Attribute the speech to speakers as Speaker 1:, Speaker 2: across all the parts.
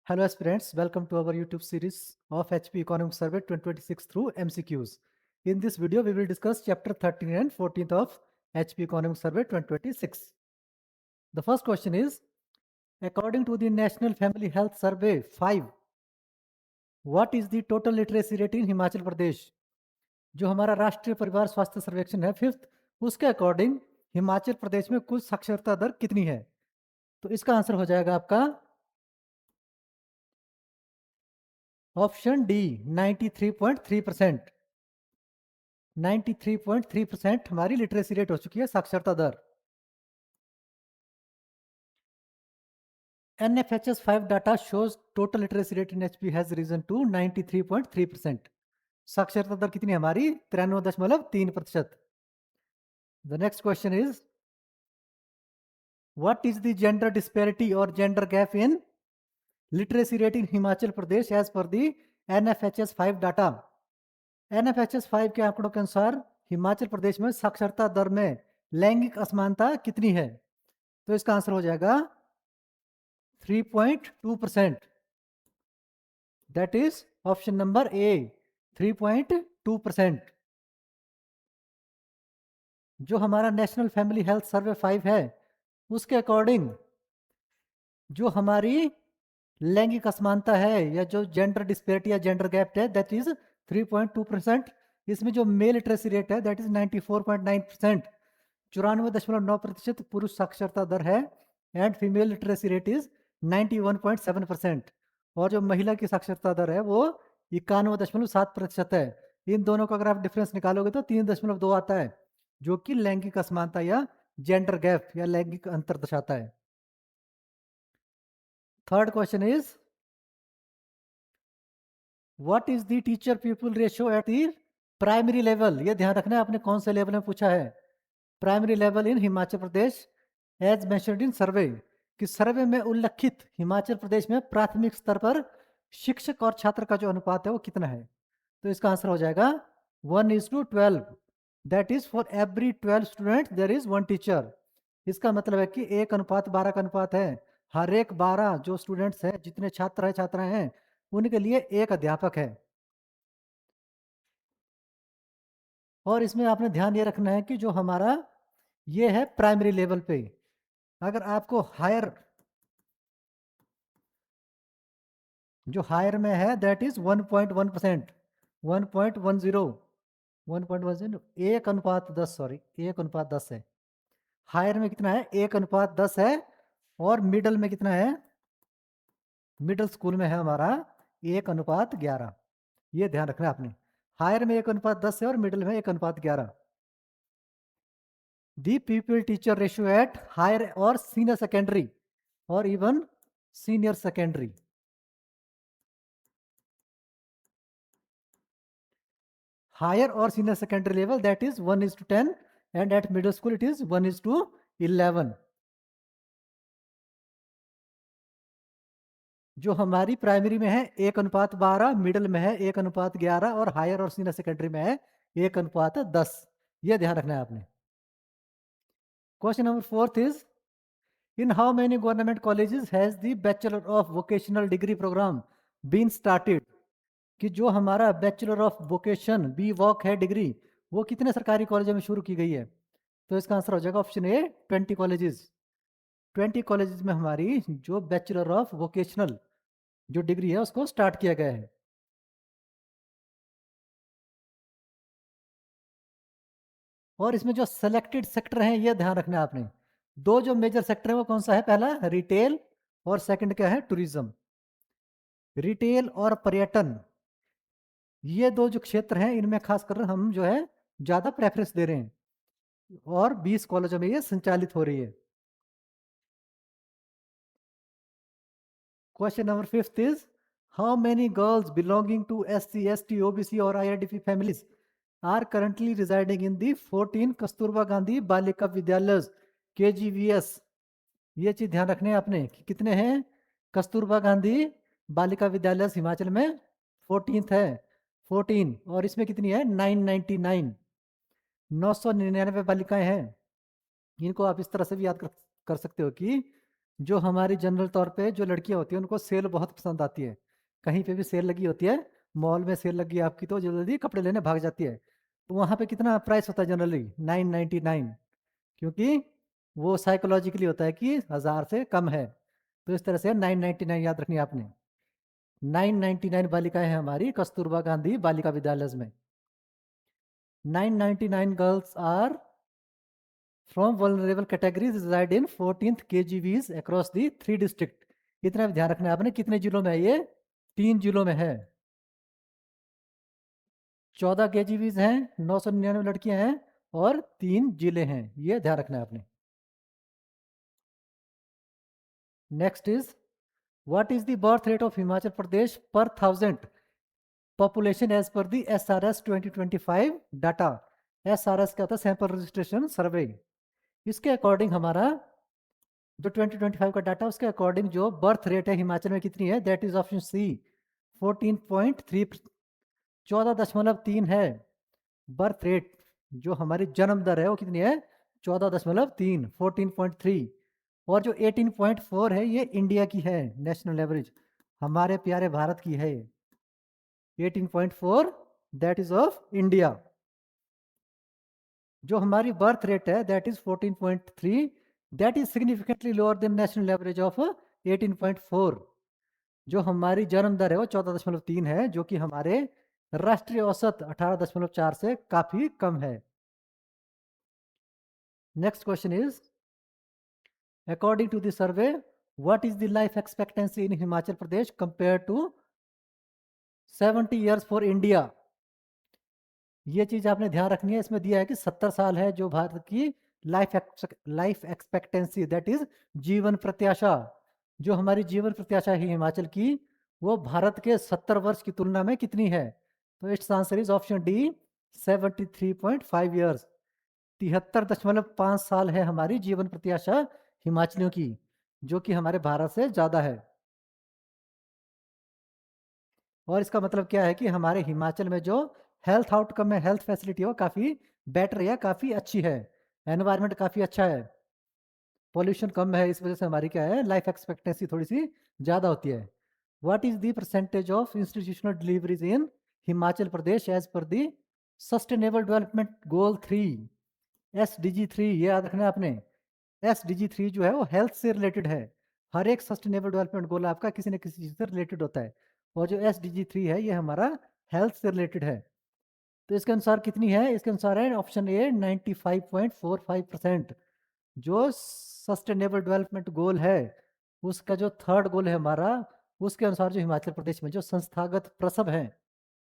Speaker 1: Hello aspirants, welcome to our YouTube series of HP Economic Survey 2026 through MCQs. In this video, we will discuss chapter 13 and 14th of HP Economic Survey 2026. The first question is, according to the National Family Health Survey 5, what is the total literacy rate in Himachal Pradesh? जो हमारा राष्ट्रीय परिवार स्वास्थ्य सर्वेक्षण है 5th, उसके according Himachal Pradesh में कुल साक्षरता दर कितनी है? तो इसका आंसर हो जाएगा आपका ऑप्शन डी 93.3%। 93.3% हमारी लिटरेसी रेट हो चुकी है, साक्षरता दर। NFHS 5 data shows total literacy rate in HP has risen to 93.3%। साक्षरता दर कितनी है हमारी? 93.3%। The next question is, what is the gender disparity or gender gap in literacy rate in Himachal Pradesh as per the NFHS 5 data? NFHS 5 के आंकड़ों के अनुसार हिमाचल प्रदेश में साक्षरता दर में लैंगिक असमानता कितनी है? तो इसका आंसर हो जाएगा 3.2%। That is option number A, 3.2%। जो हमारा नेशनल फैमिली हेल्थ सर्वे 5 है, उसके अकॉर्डिंग जो हमारी लैंगिक असमानता है या जो जेंडर डिस्पेरिटी या जेंडर गैप है, दैट इज 3.2%। इसमें जो मेल लिटरेसी रेट है दैट इज 94.9%। 94.9% पुरुष साक्षरता दर है and female literacy rate is 91.7%। और जो महिला की साक्षरता दर है वो 91.7% है। इन दोनों का अगर आप डिफरेंस निकालोगे तो 3.2 आता है, जो कि लैंगिक असमानता या जेंडर गैप या लैंगिक अंतर दर्शाता है। Third question is, what is the teacher people ratio at the primary level? ये ध्यान रखना है, आपने कौन से लेवल में पूछा है। Primary level in Himachal Pradesh as mentioned in survey, कि सर्वे में उल्लेखित हिमाचल प्रदेश में प्राथमिक स्तर पर शिक्षक और छात्र का जो अनुपात है वो कितना है? तो इसका आंसर हो जाएगा 1:12। That is for every 12 student there is 1 teacher. इसका मतलब है कि 1:12 का अनुपात है। हर एक 12 जो स्टूडेंट्स हैं, जितने छात्र हैं छात्राएं हैं, उनके लिए एक अध्यापक है। और इसमें आपने ध्यान ये रखना है कि जो हमारा ये है प्राइमरी लेवल पे, अगर आपको हायर जो हायर में है दैट इज 1.1%, 1.10, 1.10, 1:10, सॉरी 1:10 है। हायर में कितना है? 1:10 है। और मिडल में कितना है? मिडल स्कूल में है हमारा 1:11। ये ध्यान रखना है आपने, हायर में 1:10 है और मिडल में 1:11। The pupil teacher ratio at higher और सीनियर सेकेंडरी और इवन सीनियर सेकेंडरी, हायर और senior secondary level that is 1:10 and at middle school it is 1:11। जो हमारी प्राइमरी में है 1:12, मिडिल में है 1:11 और हायर और सीनियर सेकेंडरी में है 1:10। ये ध्यान रखना है आपने। Question number 4 is, in how many government colleges has the Bachelor of Vocational Degree program been started? कि जो हमारा bachelor of vocation B voc है डिग्री, वो कितने सरकारी कॉलेजों में शुरू की गई है? तो इसका आंसर हो जाएगा ऑप्शन ए 20 कॉलेजेस। 20 कॉलेजेस में हमारी जो बैचलर ऑफ वोकेशनल जो डिग्री है उसको स्टार्ट किया गया है। और इसमें जो सेलेक्टेड सेक्टर हैं ये ध्यान रखना है आपने। दो जो मेजर सेक्टर है वो कौन सा है? पहला रिटेल और सेकंड क्या है? टूरिज्म। रिटेल और पर्यटन, ये दो जो क्षेत्र हैं इनमें खासकर हम जो है ज्यादा प्रेफरेंस दे रहे हैं और 20 कॉलेजों में ये संचालित हो रही है। Question number 5 is, how many girls belonging to SC, ST, OBC और IRDP families are currently residing in the 14 Kasturba Gandhi Balika Vidyalaya KGVS? ये चीज ध्यान रखने हैं आपने कि कितने हैं कस्तूरबा गांधी बालिका विद्यालय हिमाचल में? 14th है, 14। और इसमें कितनी है? 999, 999 बालिकाएं हैं। इनको आप इस तरह से भी याद कर सकते हो कि जो हमारी जनरल तौर पे जो लड़कियां होती हैं उनको सेल बहुत पसंद आती है। कहीं पे भी सेल लगी होती है, मॉल में सेल लगी है आपकी तो जल्दी कपड़े लेने भाग जाती है। तो वहाँ पे कितना प्राइस होता है जनरली? 999, क्योंकि वो साइकोलॉजिकली होता है कि 1000 से कम है। तो इस तरह से 999 याद रखनी है आपने। 999 बालिकाएं हैं हमारी कस्तूरबा गांधी बालिका विद्यालय में। 999 girls are from vulnerable categories reside in 14th KGVs across the 3 district। इतना भी ध्यान रखना है आपने, कितने जिलों में है ये? 3 जिलों में है। 14 KGVs हैं, 999 लड़कियां हैं और 3 जिले हैं, ये ध्यान रखना है आपने। Next is what is the birth rate of Himachal Pradesh per 1000 population as per the SRS 2025 data. SRS क्या होता है? सैंपल रजिस्ट्रेशन सर्वे। इसके अकॉर्डिंग हमारा जो 2025 का डाटा उसके अकॉर्डिंग जो बर्थ रेट है हिमाचल में कितनी है? दैट इज ऑप्शन सी 14.3, 14.3 है बर्थ रेट। जो हमारी जन्म दर है वो कितनी है? 14.3, 14.3। और जो 18.4 है ये इंडिया की है, नेशनल एवरेज हमारे प्यारे भारत की है। 18.4 दैट इज ऑफ इंडिया। जो हमारी बर्थ रेट है that is 14.3, that is significantly lower than national average of 18.4। जो हमारी जन्म दर है वो 14.3 है, जो कि हमारे राष्ट्रीय औसत 18.4 से काफी कम है। Next question is according to the survey what is the life expectancy in Himachal Pradesh compare to 70 years for India. ये चीज आपने ध्यान रखनी है, इसमें दिया है कि 70 साल है जो भारत की लाइफ एक्सपेक्टेंसी, दैट इज जीवन प्रत्याशा। जो हमारी जीवन प्रत्याशा है हिमाचल की वो भारत के 70 वर्ष की तुलना में कितनी है? तो it's answer is option D 73.5 years. 73.5 साल है हमारी जीवन प्रत्याशा हिमाचलियों की, जो कि हमारे भारत से ज्यादा है। और इसका मतलब क्या है कि हमारे हिमाचल में जो हेल्थ आउटकम है, हेल्थ फैसिलिटी है वो काफ़ी बेटर है, काफ़ी अच्छी है। एनवायरनमेंट काफ़ी अच्छा है, पॉल्यूशन कम है, इस वजह से हमारी क्या है लाइफ एक्सपेक्टेंसी थोड़ी सी ज़्यादा होती है। What is the percentage of institutional deliveries in Himachal Pradesh as per the sustainable development goal 3, SDG 3। ये याद रखना है आपने, SDG 3 जो है वो हेल्थ से रिलेटेड है। हर एक सस्टेनेबल डेवलपमेंट गोल आपका किसी न किसी चीज़ से रिलेटेड होता है, और जो SDG 3 है ये हमारा हेल्थ से रिलेटेड है। तो इसके अनुसार कितनी है? इसके अनुसार है ऑप्शन ए 95.45%। जो सस्टेनेबल डेवलपमेंट गोल है उसका जो थर्ड गोल है हमारा, उसके अनुसार जो हिमाचल प्रदेश में जो संस्थागत प्रसव है,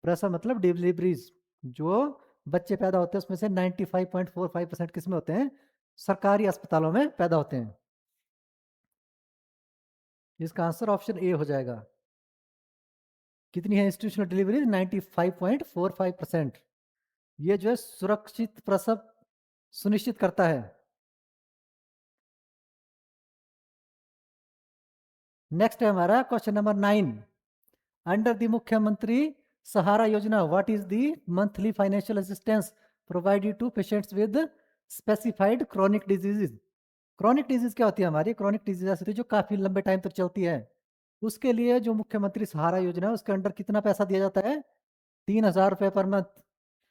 Speaker 1: प्रसव मतलब डिलीवरीज, जो बच्चे पैदा होते हैं उसमें से 95.45% किस में होते हैं? सरकारी अस्पतालों में पैदा होते हैं। इसका आंसर ऑप्शन ए हो जाएगा। कितनी है इंस्टीट्यूशनल डिलीवरी? 95.45%। ये जो है सुरक्षित प्रसव सुनिश्चित करता है। नेक्स्ट है हमारा question number 9। Under the Mukhyamantri Sahara Yojana what is the monthly financial assistance provided to patients with specified chronic disease. Chronic disease क्या होती है? हमारी क्रोनिक डिजीज ऐसी होती है जो काफी लंबे टाइम तक चलती है। उसके लिए जो मुख्यमंत्री सहारा योजना है उसके अंडर कितना पैसा दिया जाता है? 3000 रुपये पर मंथ।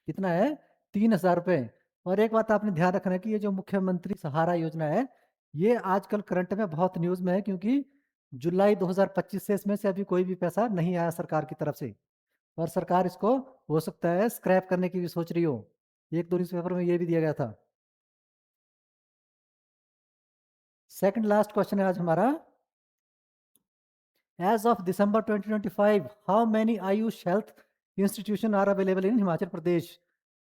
Speaker 1: कितना है? 3000 रुपये। और एक बात आपने ध्यान रखना है कि ये जो मुख्यमंत्री सहारा योजना है ये आजकल करंट में बहुत न्यूज में है, क्योंकि जुलाई 2025 से इसमें से अभी कोई भी पैसा नहीं आया सरकार की तरफ से, और सरकार इसको हो सकता है स्क्रैप करने की भी सोच रही हो। एक दो न्यूज़पेपर में ये भी दिया गया था। सेकंड लास्ट क्वेश्चन है आज हमारा, as of December 2025 how many AYUSH health institution are available in Himachal Pradesh.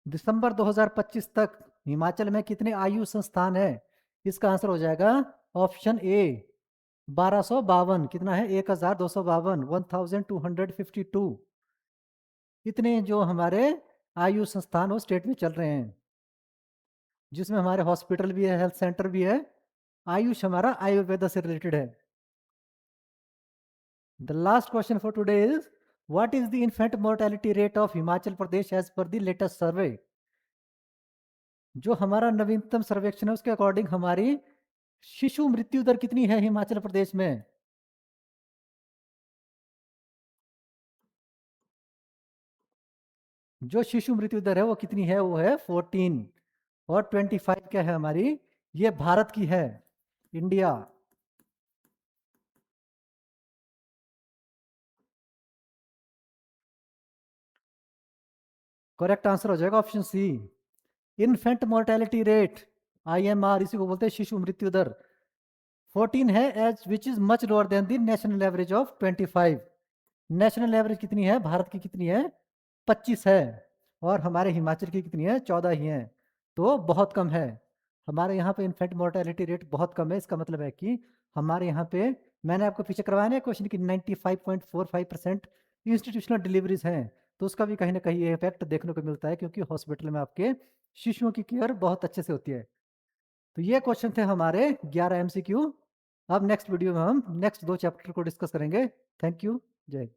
Speaker 1: दिसंबर 2025 तक हिमाचल में कितने आयुष संस्थान है? इसका आंसर हो जाएगा ऑप्शन ए 1252। कितना है? 1252, 1252। इतने जो हमारे आयुष संस्थान वो स्टेट में चल रहे हैं, जिसमें हमारे हॉस्पिटल भी है, हेल्थ सेंटर भी है। आयुष हमारा आयुर्वेदा से रिलेटेड है। The last question for today is what is the infant mortality rate of Himachal Pradesh as per the latest survey. जो हमारा नवीनतम सर्वेक्षण है उसके अकॉर्डिंग हमारी शिशु मृत्यु दर कितनी है हिमाचल प्रदेश में? जो शिशु मृत्यु दर है वो कितनी है? वो है 14। और 25 क्या है हमारी? ये भारत की है, इंडिया। करेक्ट आंसर हो जाएगा option C. Infant mortality rate, IMR, इसी को बोलते हैं शिशु मृत्यु दर, 14 है, as which is much lower than the national average of 25। National average कितनी है भारत की? कितनी है? 25 है। और हमारे हिमाचल की कितनी है? 14 ही है। तो बहुत कम है। हमारे यहाँ पे इन्फेंट मोर्टेलिटी रेट बहुत कम है। इसका मतलब है कि हमारे यहाँ पे, मैंने आपको पीछे करवाया ना क्वेश्चन की, 95.45% इंस्टीट्यूशनल डिलीवरीज हैं। तो उसका भी कहीं ना कहीं इफेक्ट देखने को मिलता है, क्योंकि हॉस्पिटल में आपके शिशुओं की केयर बहुत अच्छे से होती है। तो ये क्वेश्चन थे हमारे 11 MCQ। अब नेक्स्ट वीडियो में हम नेक्स्ट 2 चैप्टर को डिस्कस करेंगे। Thank you. जय